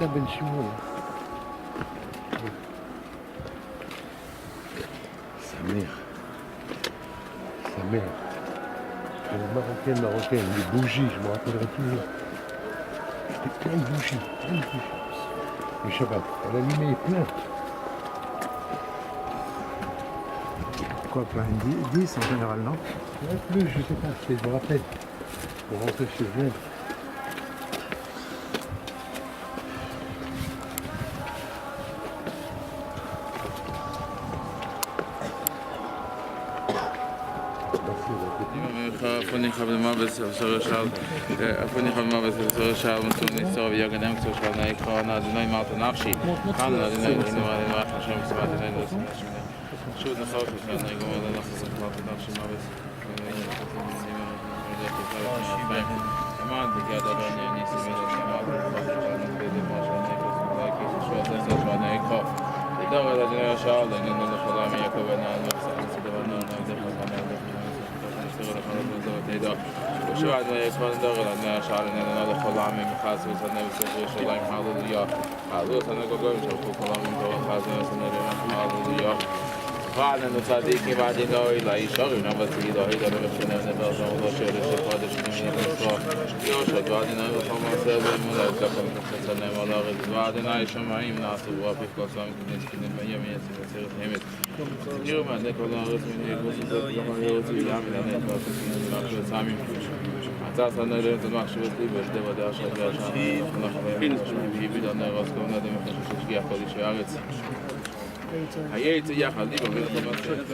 Mecca Ben Shimon. Sa mère. Marocaine, les bougies, je me rappellerai toujours. C'était plein de bougies. Le Shabbat, elle allumait plein. Quoi, plein 10 en général, non? Ouais, plus, je sais pas, je me rappelle. Pour rentrer chez elle. Afoni Khabel Mabes Sorashal, Afoni Khabel Mabes Sorashal, Mutuni Sovi Yagadam Sorashal, Naikana, the name out of Nafshi, Kana, the name in the Hashem, the name of Shoot the House, and I go on the Nafshi Mabes. Amand, the Gada, and Nissimil, the Dog of the Shal, and then the Khalami Yakovana, وشوعد ما يكون دغلا أن شعرنا أن هذا خلع من مخاسب سنة وسجل شلائم حاضرية حاضر سنة قوم شوفوا خلع من دغلا خاسب سنة حاضرية فعلا نصديقي بعد الله لا يشغل نبض سيدا هيدا بمشينا ونبض الله شير الشفاء دشتمين الأسرار يوشد بعدنا وخما سابع ملاذ لكم سنة ملاغد بعدنا يشمعين ناصر وافق قسام كنس كنس ميام يسير سير همت يوم عندك الله رسمي يقول سيدا كما يوزي يعمل أن يتواصل كنس ناصر سامي أساسا نريد المحشوة لي بجد ودع شهر عشان نخبر في بدنا راسكم ندم تشجيع قديش يارت حياتي يا خليل من الخمسة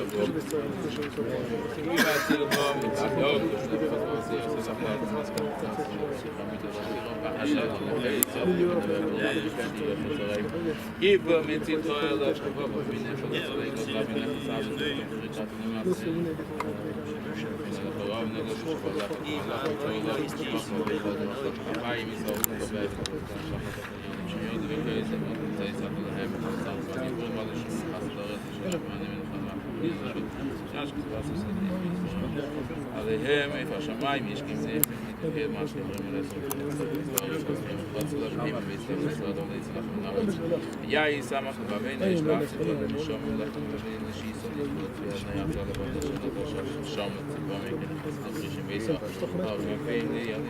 עליהם איפה השמיים יש כמזה מתקבל מה שאומרים על הסוף יאי סמך לבבינו יש לאפסידות ונשום ולכם לבין לשיסות יש נעצה לבן שם לציבור מכן חסדות ראשים ביסו ארמפים לידים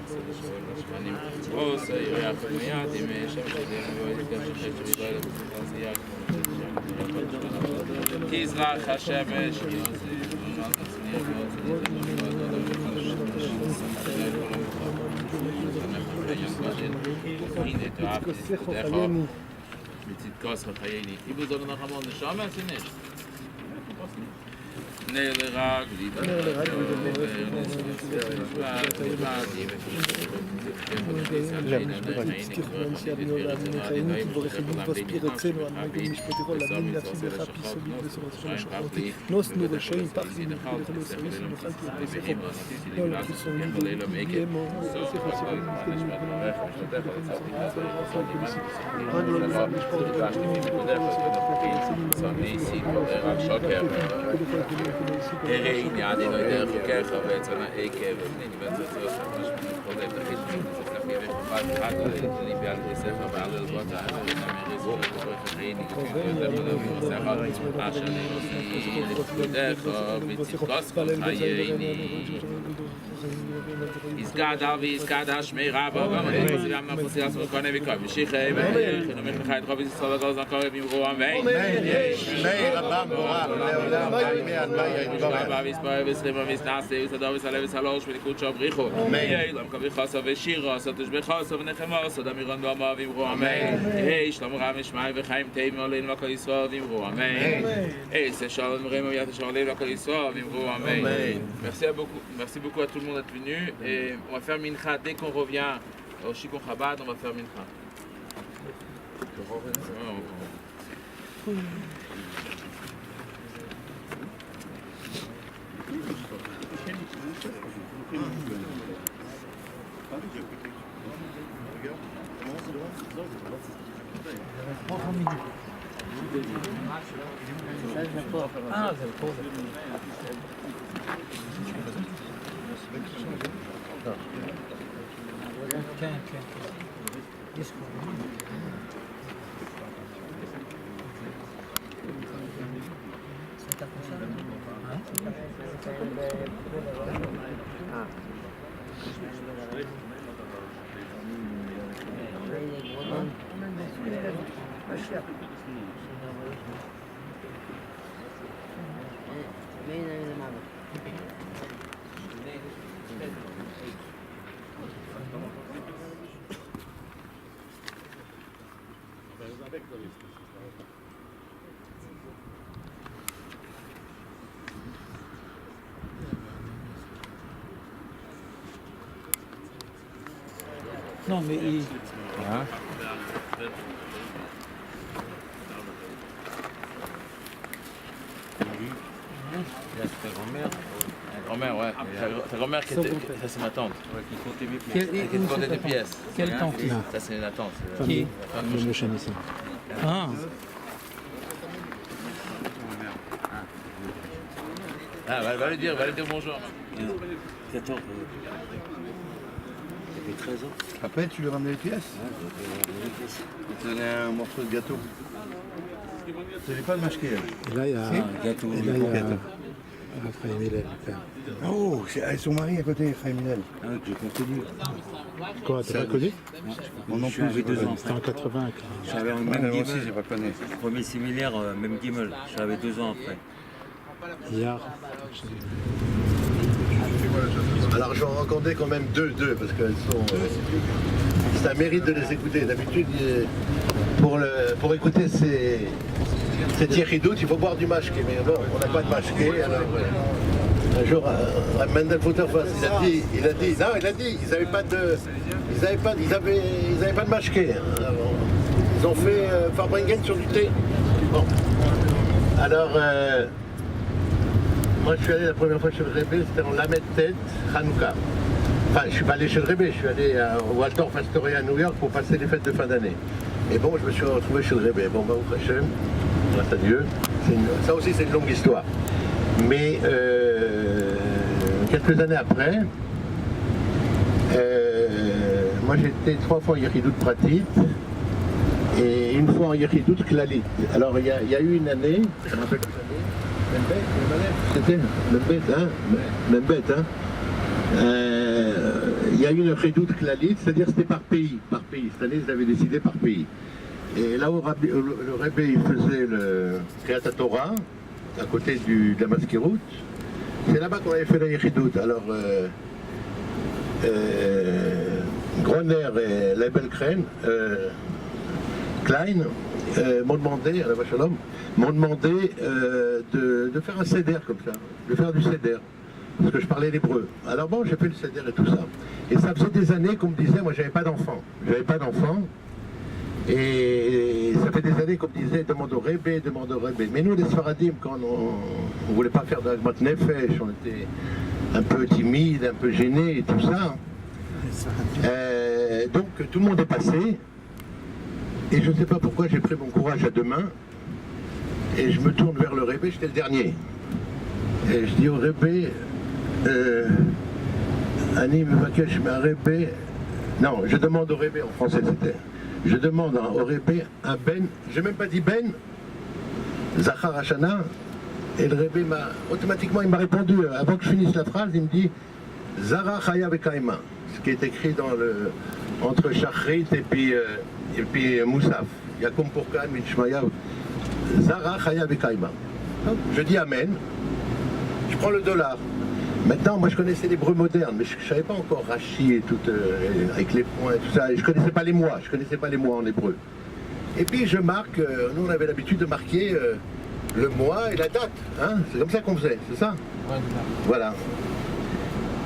מחסד השואל לשמנים עושה יריח ומיד עם שם שדנו ואיתכם שחד שבילה לתעשייה תזרח השמש מצדקוס חייני איבו זו לנחמון נשמה סינס נר לרגלי הרי עניין אינו דרך חוקך בעצם העקב ונדבן זו ממש מתחולל תחיש מצפקח יבך וחד אחד לליבי על ספר ועל אלגות העבר נאמר זו לתורך חיי נגפים ויותר מלאבי וספר אשר נרוסי לתפקודך מצדקוס כל חייני יסגדה ויסגדה שמי רבא ואמרתי פסיגם מהפוסי לעצמו קונה וכל משיחי חינומך לך את רבי ישראל הגוז נקורב ימרו אמן שמי רבא מורה לעולם רבא ויספר וסרימה ויסנסי וסדר וסלה וסלוש וליקוד שוב ריחו יאילם כבי חסו ושירו עשו תשבי חסו ונחמה עשו דמירון ואמר וימרו אמן שלום רב משמעי וחיים תאים עלינו לכל ישראל וימרו אמן עשה שלום רם ויאת שעלינו לכל ישראל וימרו אמן Merci beaucoup à tout le monde d'être venu et on va faire mincha dès qu'on revient au Shikon Chabad, on va faire mincha. Ah, c'est le כן. Non, mais il... Hein? Ta grand-mère, Grand-mère, ouais. Ta grand-mère qui était. Ça, c'est ma tante. qui comptait mes pieds. Quel, Qui te comptait des pièces. quelle tante là? Ça, c'est la tante. Qui? Le Moshe Nissan. Ah, Ah, va lui dire bonjour. 14 J'avais 13 ans. Après, tu lui ramenais les pièces Ouais, Tu donnais un morceau de gâteau. Tu n'avais pas le masquer. Et là, il y a. un gâteau. Et là, il y a. Raphaël Hillel, le père. Oh, c'est son mari à côté, Chaim Hillel. Ah, que j'ai pas connu. Quoi, t'as pas connu? Mon Je suis arrivé 2 ans. C'était en 80. Je suis arrivé en Moi même aussi, j'ai Gimel. pas connu. Premier séminaire, même Gimel. Je suis arrivé 2 ans après. Hier. Alors j'en racontais quand même deux, parce qu'elles sont... c'est un mérite de les écouter. D'habitude, pour écouter ces Yechidut, il faut boire du mashké. Mais bon, on n'a pas de mashké. Alors, un jour, Mendel Futterfass, il a dit, ils n'avaient pas de mashké. Alors, ils ont fait Farbringen sur du thé. Bon. Alors... moi, je suis allé la première fois chez le Rebbe, c'était en Lamed Tet, Hanouka. Enfin, je suis pas allé chez le Rebbe, je suis allé au Waldorf Astoria à New York pour passer les fêtes de fin d'année. Et bon, je me suis retrouvé chez le Rebbe. Bon, Baruch Hashem, grâce à Dieu. Ça aussi, c'est une longue histoire. Mais quelques années après, moi j'étais 3 fois en Yechidut Pratit et une fois en Yechidut Klalit. Alors, il y a eu une année, je me rappelle c'était même bête, hein. Il y a eu une redoute clalit, c'est-à-dire c'était par pays. Cette année, ils avaient décidé par pays. Et là où le Rebbe il faisait le Kriyat Torah, à côté de la Maskirout, c'est là-bas qu'on avait fait la Yechidut. Alors, Groner et Lebel Klein m'ont demandé, à la Vachalom, de faire un seder comme ça, de faire du seder, parce que je parlais l'hébreu. Alors bon, j'ai fait le seder et tout ça. Et ça faisait des années qu'on me disait, moi j'avais pas d'enfant. Et ça fait des années qu'on me disait, demande au Rebbe. Mais nous les Sfaradim, quand on voulait pas faire de Hagmat Nefesh, on était un peu timide, un peu gêné et tout ça. Donc tout le monde est passé. Et je ne sais pas pourquoi j'ai pris mon courage à deux mains et je me tourne vers le Rebbe, j'étais le dernier. Et je dis au Rebbe, Ani Mevakesh mais un Rebbe. Non, je demande au Rebbe, en français c'était. Je demande au Rebbe un Ben, j'ai même pas dit Ben, Zachar Hashana, et le Rebbe m'a automatiquement il m'a répondu, avant que je finisse la phrase, il me dit Zara Chaya Vekaima, ce qui est écrit dans entre Shachrit et puis Moussaf, Yakum Pourkan, Mitchmaya, Zara Chaya Vekaima. Je dis Amen, je prends le dollar. Maintenant, moi je connaissais l'hébreu moderne, mais je ne savais pas encore Rashi et tout, avec les points et tout ça, et je ne connaissais pas les mois en hébreu. Et puis je marque, nous on avait l'habitude de marquer le mois et la date, hein, c'est comme ça qu'on faisait, c'est ça? Voilà.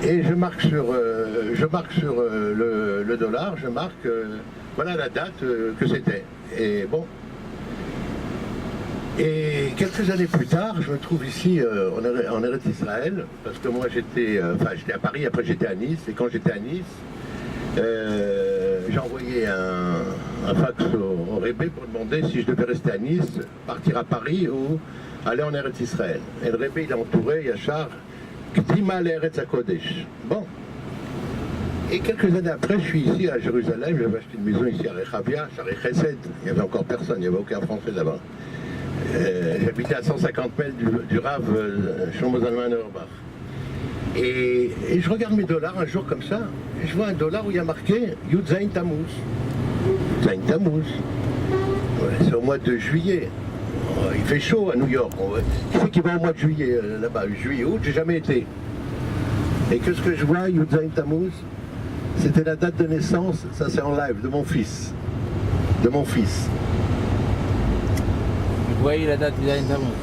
Et je marque sur le dollar, je marque, voilà la date que c'était. Et bon. Et quelques années plus tard, je me trouve ici en Eretz Israël, parce que moi j'étais à Paris, après j'étais à Nice, et quand j'étais à Nice, j'ai envoyé un fax au Rebbe pour demander si je devais rester à Nice, partir à Paris ou aller en Eretz Israël. Et le Rebbe il a entouré Yachar Kdima l'Eretz HaKodesh. Bon. Et quelques années après, je suis ici à Jérusalem, j'avais acheté une maison ici à Rechavia, Shari Chesed, il n'y avait encore personne, il n'y avait aucun Français là-bas. J'habitais à 150 mètres du Rav Shlomo Zalman Auerbach. Et je regarde mes dollars un jour comme ça, et je vois un dollar où il y a marqué Yud Zayin Tammuz. Zayin Tammuz. Ouais, c'est au mois de juillet. Il fait chaud à New York. Qui c'est qui va au mois de juillet là-bas? Juillet, août, j'ai jamais été. Et que ce que je vois, Yud Zayin Tammuz, c'était la date de naissance, ça c'est en live, de mon fils. De mon fils. Vous voyez la date d'Izayin Tammuz?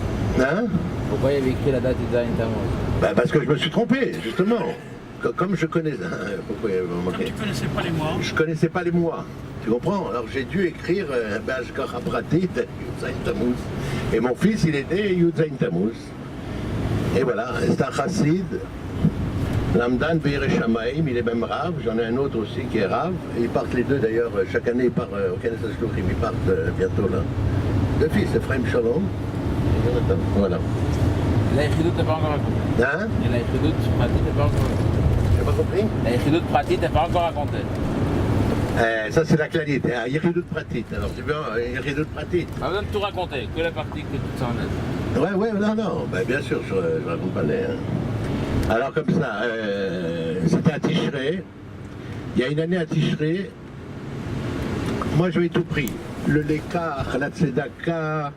Hein? Pourquoi il y avait écrit la date d'Izayin Tammuz? Ben parce que je me suis trompé, justement. Comme je connais... Pourquoi il m'a manqué? Tu connaissais pas les mois. Je connaissais pas les mois. Tu comprends? Alors j'ai dû écrire Ashkar Pratit, Yud Zayin Tammuz. Et mon fils, il est né Yud Zayin Tammuz. Et voilà, c'est un chassid. Lamdan Be'er Shamaim, il est même Rav, j'en ai un autre aussi qui est Rav, et ils partent les deux d'ailleurs, chaque année ils partent au Knesset Shluchim, ils partent bientôt là. Deux fils, Ephraim Shalom, et Jonathan, voilà. La Yechidut t'as pas encore raconté. Hein? Et la Yechidut Pratit t'as pas encore raconté. J'ai pas compris? La Yechidut Pratit t'as pas encore raconté. Ça c'est la clarité, Yechidut Pratit, alors c'est bien, Yechidut Pratit. Pas besoin de tout raconter, que la partie que tout ça en est. Ouais, non, ben, bien sûr, je raconte pas les... Alors comme ça, c'était à Tishré. Il y a une année à Tishré, moi j'avais tout pris. Le Lekar, la Tzedaka,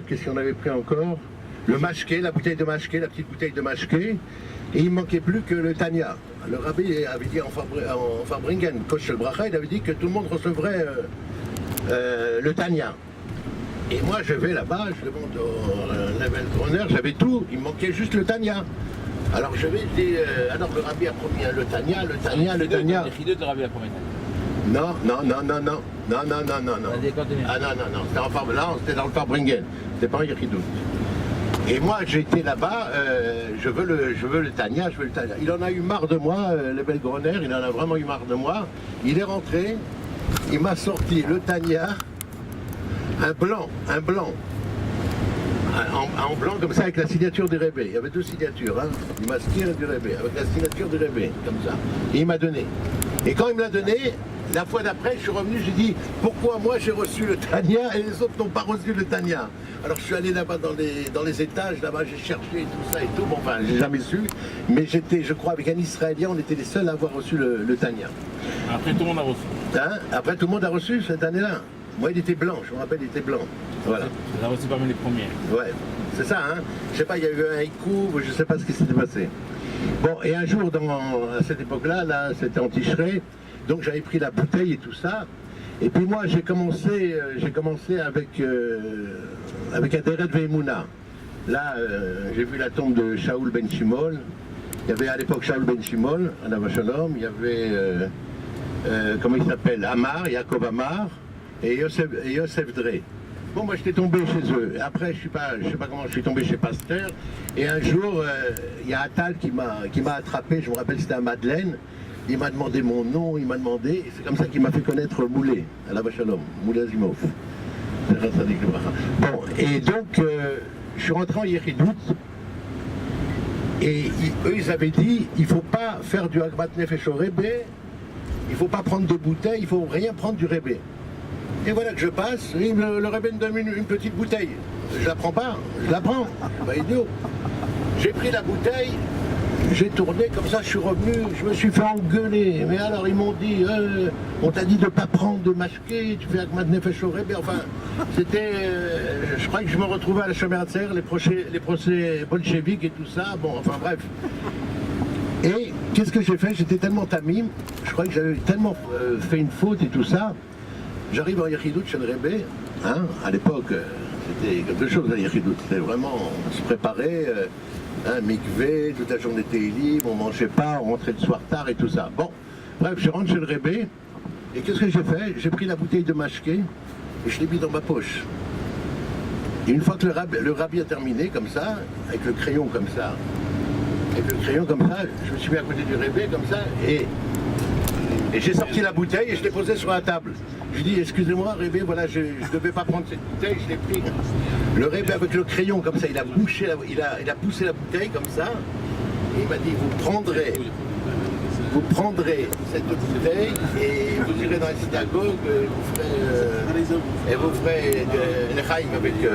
qu'est-ce qu'on avait pris encore? Le Mashké, la bouteille de Mashké, la petite bouteille de Mashké. Et il ne manquait plus que le Tanya. Le rabbi avait dit en Farbringen, Kosh el Bracha, il avait dit que tout le monde recevrait le Tanya. Et moi je vais là-bas, je demande au level runner, j'avais tout, il me manquait juste le Tanya. Alors je vais, je dis, alors le rabbi a promis le Tanya. Le Yechidut, le rabbi a promis. Non. On a dit quand tu viens. Ah non, c'était dans le Farbringen, c'était pas un Yechidut. Et moi j'étais là-bas, je veux le Tanya. Il en a eu marre de moi, le Belgroner, il en a vraiment eu marre de moi. Il est rentré, il m'a sorti le Tanya. Un blanc, en blanc comme ça avec la signature du Rebbe. Il y avait deux signatures, hein, du Maskir et du Rebbe, avec la signature du Rebbe, comme ça. Et il m'a donné. Et quand il me l'a donné, la fois d'après, je suis revenu, j'ai dit pourquoi moi j'ai reçu le Tanya et les autres n'ont pas reçu le Tanya. Alors je suis allé là-bas dans les étages, là-bas j'ai cherché tout ça et tout. Bon, enfin, j'ai jamais su, mais j'étais, je crois, avec un Israélien, on était les seuls à avoir reçu le Tanya. Après tout le monde a reçu. Hein? Après tout le monde a reçu cette année-là. Moi, il était blanc, je me rappelle, il était blanc. Voilà. Tu as reçu parmi les premiers. Ouais, c'est ça, hein. Je sais pas, il y a eu un haïkou, je sais pas ce qui s'était passé. Bon, et un jour, à cette époque-là, là, c'était en Tishré, donc j'avais pris la bouteille et tout ça. Et puis moi, j'ai commencé avec Aderet Ve'emouna. Là, j'ai vu la tombe de Shaoul Ben Shimol. Il y avait à l'époque Shaoul Ben Shimol, à Nava Shalom. Il y avait, comment il s'appelle, Amar, Yaakov Amar. Et Yosef Dré. Bon, moi j'étais tombé chez eux. Après, je sais pas comment je suis tombé chez Pasteur. Et un jour, il y a Attal qui m'a attrapé. Je me rappelle, c'était à Madeleine. Il m'a demandé mon nom, il m'a demandé. Et c'est comme ça qu'il m'a fait connaître Moulé, à la Vachalom, Moulé Azimov. Bon, et donc, je suis rentré en Yechidut. Et eux, ils avaient dit il ne faut pas faire du Agbat Nefesh au Rebbe. Il ne faut pas prendre de bouteille, il ne faut rien prendre du Rebbe. Et voilà que je passe, et le Rebbe me donne une petite bouteille. Je la prends pas, je la prends. Bah idiot. J'ai pris la bouteille, j'ai tourné comme ça, je suis revenu, je me suis fait engueuler. Mais alors ils m'ont dit, on t'a dit de ne pas prendre de masquer, tu fais Agmat Nefesh au Rebbe. Enfin, c'était, je crois que je me retrouvais à la Shomer Hatzair, les procès bolcheviques et tout ça. Bon, enfin bref. Et qu'est-ce que j'ai fait? J'étais tellement tamim, je crois que j'avais tellement fait une faute et tout ça. J'arrive en Yechidut chez le Rebbe, hein, à l'époque, c'était quelque chose à Yechidut, c'était vraiment, on se préparait, mikvé, toute la journée était libre, on mangeait pas, on rentrait le soir tard et tout ça. Bon, bref, je rentre chez le Rebbe, et qu'est-ce que j'ai fait? J'ai pris la bouteille de mashké, et je l'ai mis dans ma poche. Et une fois que le rabbi a terminé, comme ça, avec le crayon comme ça, je me suis mis à côté du Rebbe, comme ça, et j'ai sorti la bouteille et je l'ai posée sur la table. Je dis, excusez-moi, Rebbe, voilà, je ne devais pas prendre cette bouteille, je l'ai pris. Le Rebbe, avec le crayon, comme ça, il a poussé la bouteille, comme ça. Et il m'a dit, vous prendrez cette bouteille et vous irez dans la synagogue et vous ferez le chaim avec ça.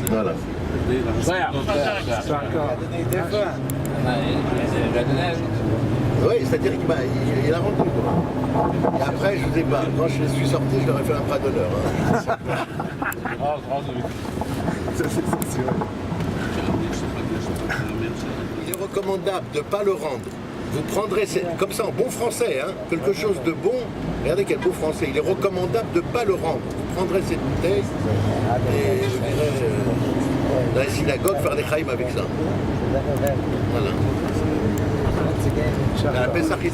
Voilà. Oui, c'est-à-dire qu'il a rendu quoi. Et après, je ne sais pas, quand je suis sorti, je leur ai fait un pas d'honneur. Il est recommandable de ne pas le rendre. Vous prendrez, comme ça en bon français, hein, quelque chose de bon. Regardez quel beau français. Il est recommandable de ne pas le rendre. Vous prendrez cette bouteille et vous irez dans la synagogue faire des chaim avec ça. Voilà. À la Pessah, il est